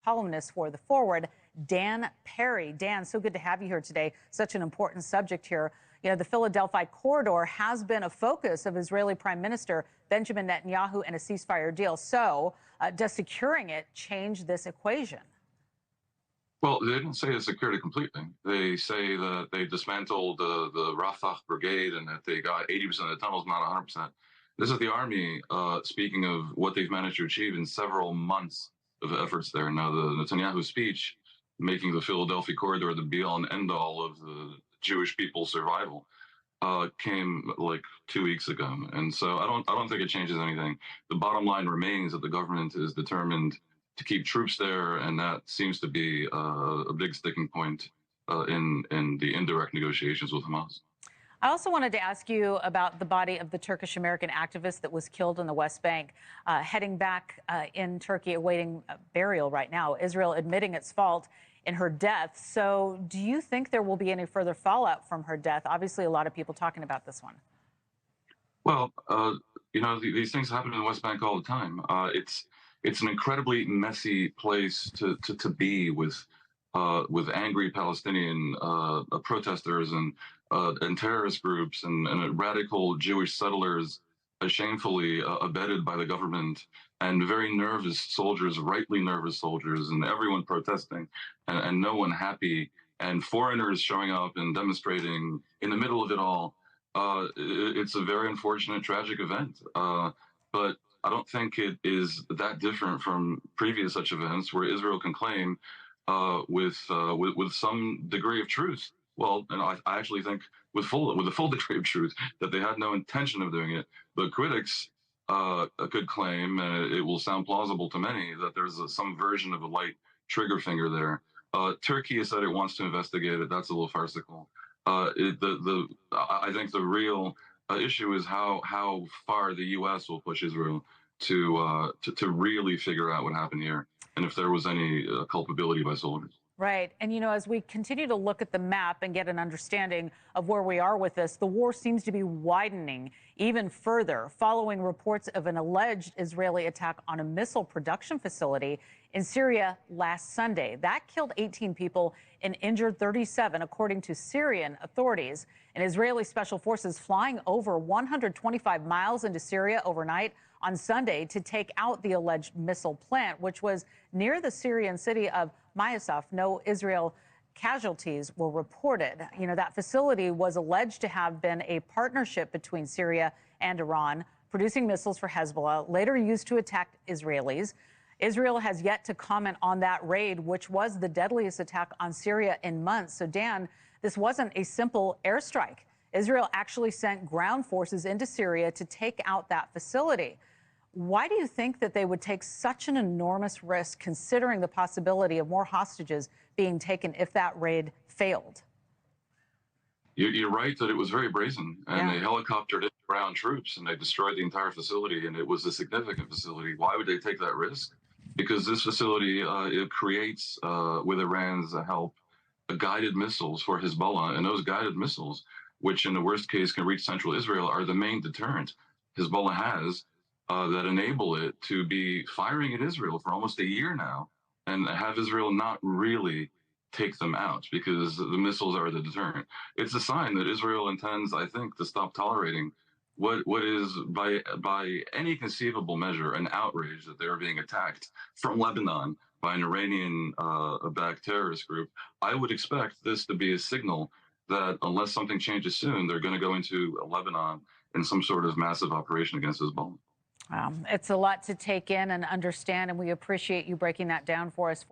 columnist for The Forward, Dan Perry. Dan, so good to have you here today. Such an important subject here. You know, the Philadelphia corridor has been a focus of Israeli Prime Minister Benjamin Netanyahu and a ceasefire deal. So does securing it change this equation? Well, they didn't say they secured it completely. They say that they dismantled the Rafah brigade and that they got 80% of the tunnels, not 100%. This is the army speaking of what they've managed to achieve in several months of efforts there. Now, the Netanyahu speech making the Philadelphia corridor the be-all and end-all of the Jewish people's survival came like 2 weeks ago, and so I don't think it changes anything. The bottom line remains that the government is determined to keep troops there, and that seems to be a big sticking point in the indirect negotiations with Hamas. I also wanted to ask you about the body of the Turkish-American activist that was killed in the West Bank, heading back in Turkey, awaiting burial right now. Israel admitting its fault in her death. So do you think there will be any further fallout from her death? Obviously, a lot of people talking about this one. Well, you know, these things happen in the West Bank all the time. It's an incredibly messy place to be with angry Palestinian protesters and terrorist groups and radical Jewish settlers shamefully abetted by the government, and very nervous soldiers, rightly nervous soldiers, and everyone protesting and no one happy, and foreigners showing up and demonstrating in the middle of it all. It's a very unfortunate, tragic event. But I don't think it is that different from previous such events where Israel can claim with some degree of truth. Well, and I actually think with a full degree of truth that they had no intention of doing it. But critics could claim, and it will sound plausible to many, that there's some version of a light trigger finger there. Turkey has said it wants to investigate it. That's a little farcical. I think the real issue is how far the U.S. will push Israel to really figure out what happened here, and if there was any culpability by soldiers. Right. And, you know, as we continue to look at the map and get an understanding of where we are with this, the war seems to be widening even further following reports of an alleged Israeli attack on a missile production facility in Syria last Sunday. That killed 18 people and injured 37, according to Syrian authorities. And Israeli special forces flying over 125 miles into Syria overnight on Sunday to take out the alleged missile plant, which was near the Syrian city of Mayasaf. No Israel casualties were reported. You know, that facility was alleged to have been a partnership between Syria and Iran, producing missiles for Hezbollah, later used to attack Israelis. Israel has yet to comment on that raid, which was the deadliest attack on Syria in months. So, Dan, this wasn't a simple airstrike. Israel actually sent ground forces into Syria to take out that facility. Why do you think that they would take such an enormous risk, considering the possibility of more hostages being taken if that raid failed? You're right that it was very brazen, and they helicoptered in ground troops and they destroyed the entire facility, and it was a significant facility. Why would they take that risk? Because this facility, it creates, with Iran's help, guided missiles for Hezbollah, and those guided missiles, which in the worst case can reach central Israel, are the main deterrent Hezbollah has that enable it to be firing at Israel for almost a year now and have Israel not really take them out because the missiles are the deterrent. It's a sign that Israel intends, I think, to stop tolerating what is by any conceivable measure an outrage that they're being attacked from Lebanon by an Iranian-backed terrorist group. I would expect this to be a signal that unless something changes soon, they're going to go into Lebanon in some sort of massive operation against Hezbollah. It's a lot to take in and understand, and we appreciate you breaking that down for us.